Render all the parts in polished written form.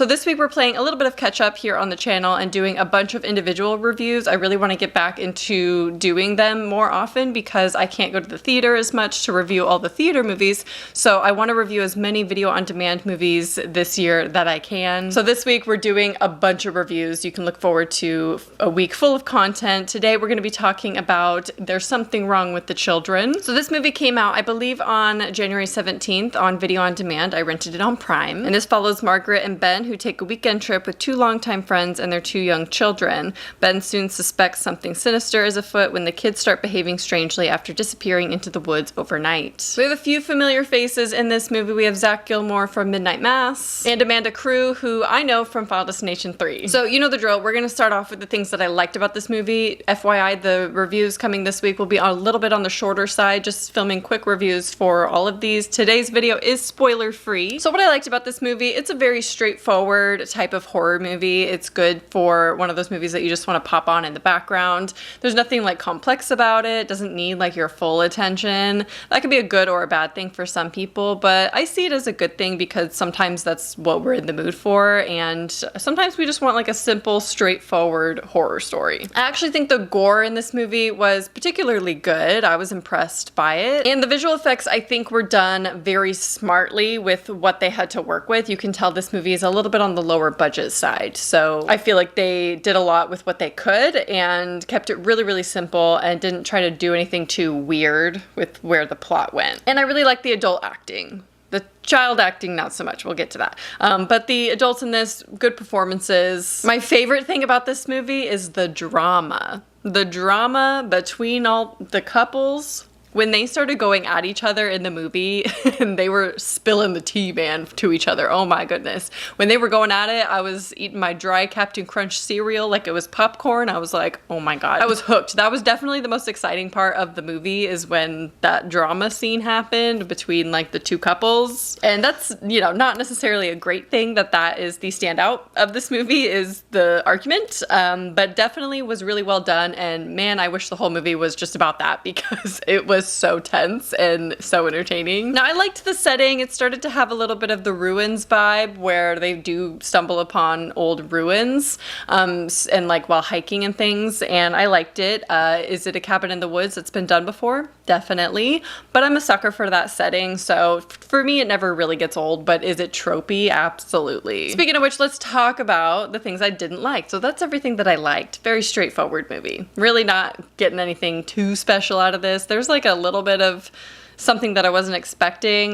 So this week we're playing a little bit of catch up here on the channel and doing a bunch of individual reviews. I really want to get back into doing them more often because I can't go to the theater as much to review all the theater movies. So I want to review as many video on demand movies this year that I can. So this week we're doing a bunch of reviews. You can look forward to a week full of content. Today we're going to be talking about There's Something Wrong with the Children. So this movie came out, I believe, on January 17th on video on demand. I rented it on Prime. And this follows Margaret and Ben, who take a weekend trip with two longtime friends and their two young children. Ben soon suspects something sinister is afoot when the kids start behaving strangely after disappearing into the woods overnight. We have a few familiar faces in this movie. We have Zach Gilmore from Midnight Mass and Amanda Crew, who I know from Final Destination 3. So you know the drill. We're going to start off with the things that I liked about this movie. FYI, the reviews coming this week will be a little bit on the shorter side, just filming quick reviews for all of these. Today's video is spoiler free. So what I liked about this movie, it's a very straightforward type of horror movie. It's good for one of those movies that you just want to pop on in the background. There's nothing like complex about it. It doesn't need like your full attention. That could be a good or a bad thing for some people, but I see it as a good thing because sometimes that's what we're in the mood for, and sometimes we just want like a simple, straightforward horror story. I actually think the gore in this movie was particularly good. I was impressed by it. And the visual effects I think were done very smartly with what they had to work with. You can tell this movie is a little bit on the lower budget side. So I feel like they did a lot with what they could and kept it really, really simple and didn't try to do anything too weird with where the plot went. And I really like the adult acting. The child acting, not so much. We'll get to that. But the adults in this, good performances. My favorite thing about this movie is the drama. The drama between all the couples. When they started going at each other in the movie and they were spilling the tea, man, to each other. Oh my goodness. When they were going at it, I was eating my dry Captain Crunch cereal like it was popcorn. I was like, oh my God. I was hooked. That was definitely the most exciting part of the movie, is when that drama scene happened between like the two couples. And that's, you know, not necessarily a great thing that is the standout of this movie, is the argument, but definitely was really well done. And man, I wish the whole movie was just about that, because it was so tense and so entertaining. Now, I liked the setting. It started to have a little bit of the ruins vibe, where they do stumble upon old ruins and like while hiking and things, and I liked it. Is it a cabin in the woods that's been done before? Definitely, but I'm a sucker for that setting, so for me it never really gets old. But is it tropey? Absolutely. Speaking of which, let's talk about the things I didn't like. So that's everything that I liked. Very straightforward movie. Really not getting anything too special out of this. There's like a little bit of something that I wasn't expecting,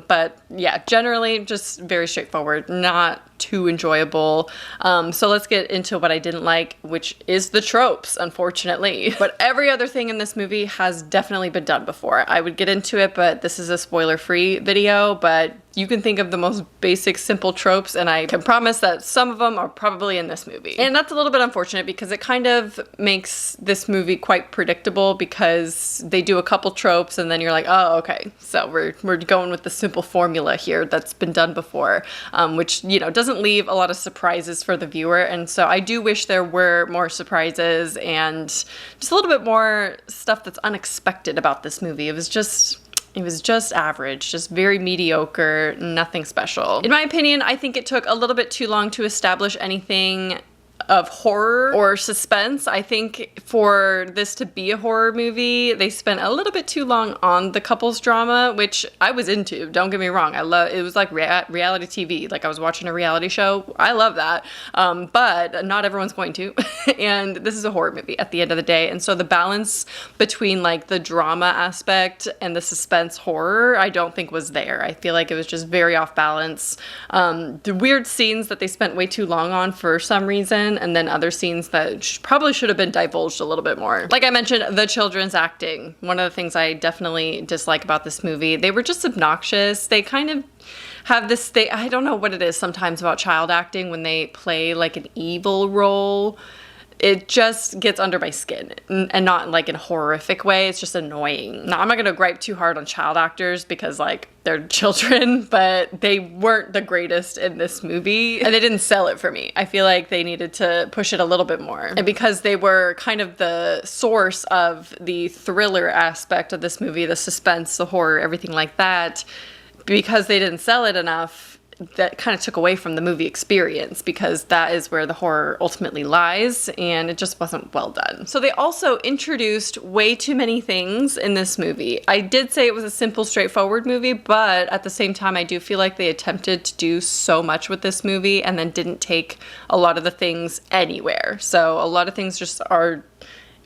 but yeah, generally just very straightforward, not too enjoyable. So let's get into what I didn't like, which is the tropes, unfortunately. But every other thing in this movie has definitely been done before. I would get into it, but this is a spoiler-free video, but you can think of the most basic, simple tropes, and I can promise that some of them are probably in this movie. And that's a little bit unfortunate, because it kind of makes this movie quite predictable, because they do a couple tropes and then you're like, oh, okay, so we're going with the simple formula here that's been done before, which, you know, doesn't leave a lot of surprises for the viewer. And so I do wish there were more surprises and just a little bit more stuff that's unexpected about this movie. It was just average, just very mediocre, nothing special. In my opinion, I think it took a little bit too long to establish anything of horror or suspense. I think for this to be a horror movie, they spent a little bit too long on the couples drama, which I was into, don't get me wrong. It was like reality TV, like I was watching a reality show. I love that, but not everyone's going to. And this is a horror movie at the end of the day, and so the balance between like the drama aspect and the suspense horror, I don't think was there. I feel like it was just very off balance. The weird scenes that they spent way too long on for some reason, and then other scenes that probably should have been divulged a little bit more. Like I mentioned, the children's acting. One of the things I definitely dislike about this movie, they were just obnoxious. They kind of have this thing, I don't know what it is sometimes about child acting when they play like an evil role. It just gets under my skin, and not like in a horrific way. It's just annoying. Now, I'm not gonna gripe too hard on child actors because like they're children, but they weren't the greatest in this movie, and they didn't sell it for me. I feel like they needed to push it a little bit more. And because they were kind of the source of the thriller aspect of this movie, the suspense, the horror, everything like that, because they didn't sell it enough, that kind of took away from the movie experience, because that is where the horror ultimately lies, and it just wasn't well done. So they also introduced way too many things in this movie. I did say it was a simple, straightforward movie, but at the same time, I do feel like they attempted to do so much with this movie and then didn't take a lot of the things anywhere. So a lot of things just are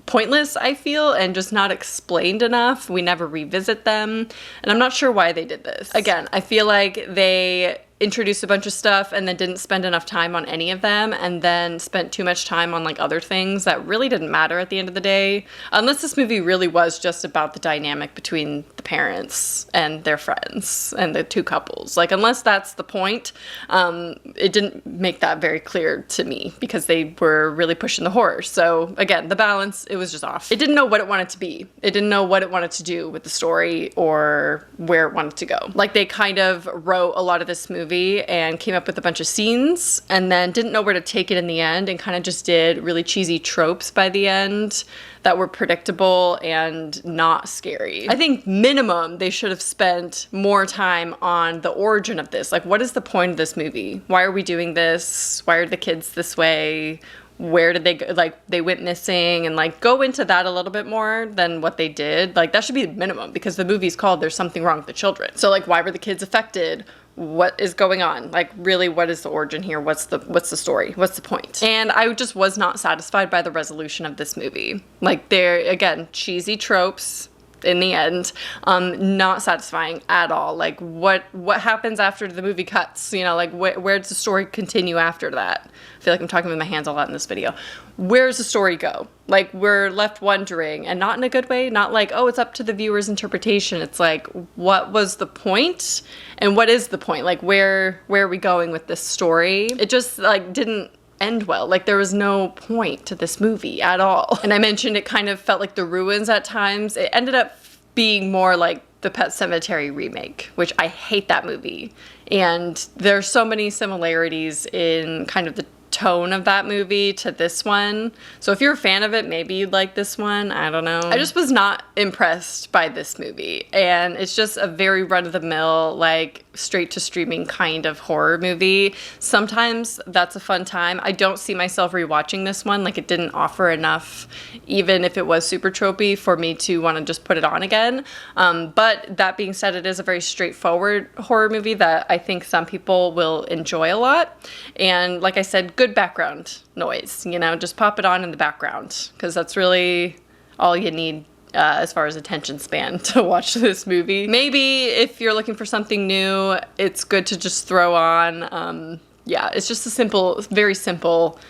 pointless, I feel, and just not explained enough. We never revisit them, and I'm not sure why they did this. Again, I feel like they introduced a bunch of stuff and then didn't spend enough time on any of them, and then spent too much time on like other things that really didn't matter at the end of the day, unless this movie really was just about the dynamic between the parents and their friends and the two couples. Like, unless that's the point, it didn't make that very clear to me, because they were really pushing the horror. So again, the balance, it was just off. It didn't know what it wanted to be. It didn't know what it wanted to do with the story or where it wanted to go. Like, they kind of wrote a lot of this movie and came up with a bunch of scenes and then didn't know where to take it in the end, and kind of just did really cheesy tropes by the end that were predictable and not scary. I think minimum they should have spent more time on the origin of this. Like, what is the point of this movie? Why are we doing this? Why are the kids this way? Where did they go? Like, they went missing, and like go into that a little bit more than what they did. Like, that should be the minimum, because the movie's called There's Something Wrong with the Children. So like, why were the kids affected? What is going on? Like, really, what is the origin here? What's the story? What's the point? And I just was not satisfied by the resolution of this movie. Like, they're, again, cheesy tropes in the end, not satisfying at all. Like, what happens after the movie cuts? You know, like, where does the story continue after that? I feel like I'm talking with my hands a lot in this video. Where does the story go? Like, we're left wondering, and not in a good way, not like, oh, it's up to the viewer's interpretation. It's like, what was the point? And what is the point? Like, where are we going with this story? It just, like, didn't end well. Like, there was no point to this movie at all. And I mentioned it kind of felt like The Ruins at times. It ended up being more like the Pet Sematary remake, which I hate that movie. And there's so many similarities in kind of the tone of that movie to this one. So if you're a fan of it, maybe you'd like this one. I don't know. I just was not impressed by this movie. And it's just a very run-of-the-mill, like, straight to streaming kind of horror movie. Sometimes that's a fun time. I don't see myself rewatching this one. Like, it didn't offer enough, even if it was super tropey, for me to want to just put it on again. But that being said, it is a very straightforward horror movie that I think some people will enjoy a lot. And like I said, good background noise, you know, just pop it on in the background, because that's really all you need as far as attention span to watch this movie. Maybe if you're looking for something new, it's good to just throw on. Yeah, it's just a simple, very simple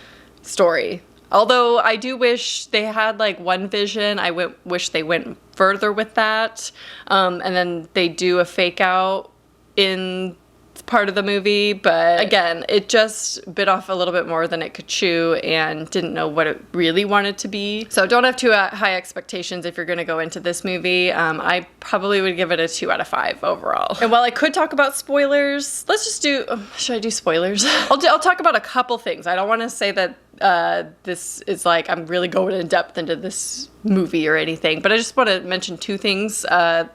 story. Although I do wish they had like one vision. I wish they went further with that. And then they do a fake out in part of the movie, but again, it just bit off a little bit more than it could chew and didn't know what it really wanted to be. So don't have too high expectations if you're going to go into this movie. I probably would give it a 2 out of 5 overall. And while I could talk about spoilers, let's just do, should I do spoilers? I'll talk about a couple things. I don't want to say that this is like, I'm really going in depth into this movie or anything, but I just want to mention 2 things that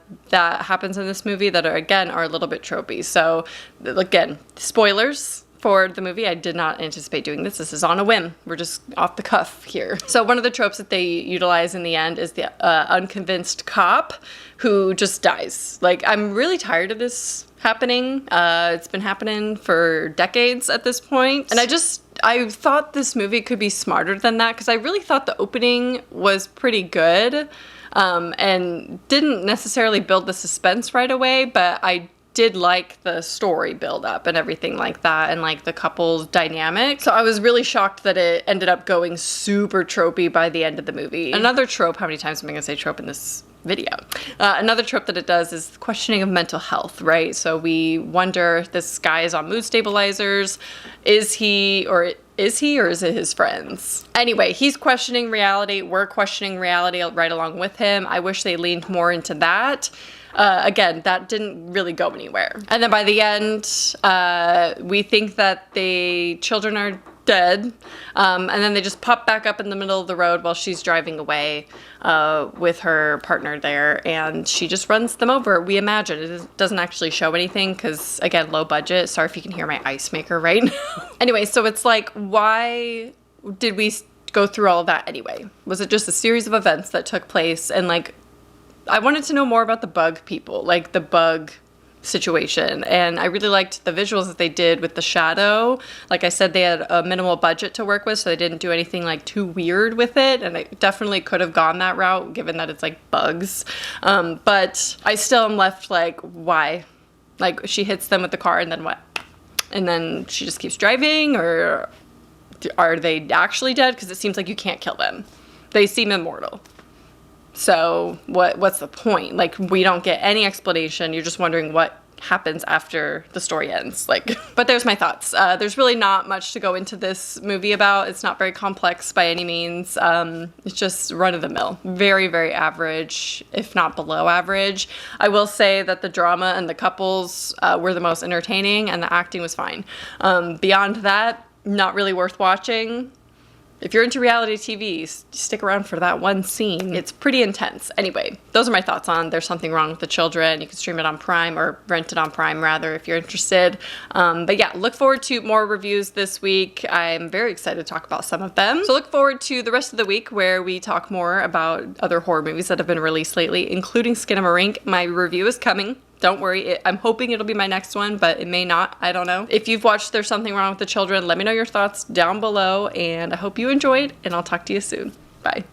happens in this movie that are a little bit tropey. So again, spoilers for the movie. I did not anticipate doing this. This is on a whim. We're just off the cuff here. So one of the tropes that they utilize in the end is the unconvinced cop who just dies. Like, I'm really tired of this happening. It's been happening for decades at this point. And I thought this movie could be smarter than that, because I really thought the opening was pretty good, and didn't necessarily build the suspense right away, but I did like the story build up and everything like that, and like the couple's dynamic. So I was really shocked that it ended up going super tropey by the end of the movie. Another trope, how many times am I gonna say trope in this video? Another trope that it does is questioning of mental health, right? So we wonder, this guy is on mood stabilizers. Is he or is it his friends? Anyway, he's questioning reality. We're questioning reality right along with him. I wish they leaned more into that. Again, that didn't really go anywhere. And then by the end, we think that the children are dead. And then they just pop back up in the middle of the road while she's driving away with her partner there, and she just runs them over, we imagine. It doesn't actually show anything because, again, low budget. Sorry if you can hear my ice maker right now. Anyway, so it's like, why did we go through all of that anyway? Was it just a series of events that took place? And like, I wanted to know more about the bug people, like the bug situation, and I really liked the visuals that they did with the shadow. Like I said, they had a minimal budget to work with, so they didn't do anything like too weird with it, and it definitely could have gone that route given that it's like bugs. But I still am left like, why? Like, she hits them with the car and then what? And then she just keeps driving, or are they actually dead? Because it seems like you can't kill them. They seem immortal. So what's the point? Like, we don't get any explanation. You're just wondering what happens after the story ends. Like, but there's my thoughts. There's really not much to go into this movie about. It's not very complex by any means. It's just run-of-the-mill. Very, very average, if not below average. I will say that the drama and the couples were the most entertaining, and the acting was fine. Beyond that, not really worth watching. If you're into reality TV, stick around for that one scene. It's pretty intense. Anyway, those are my thoughts on There's Something Wrong with the Children. You can stream it on Prime, or rent it on Prime, rather, if you're interested. But yeah, look forward to more reviews this week. I'm very excited to talk about some of them. So look forward to the rest of the week where we talk more about other horror movies that have been released lately, including Skinamarink. My review is coming. Don't worry, I'm hoping it'll be my next one, but it may not. I don't know. If you've watched There's Something Wrong with the Children, let me know your thoughts down below, and I hope you enjoyed, and I'll talk to you soon. Bye.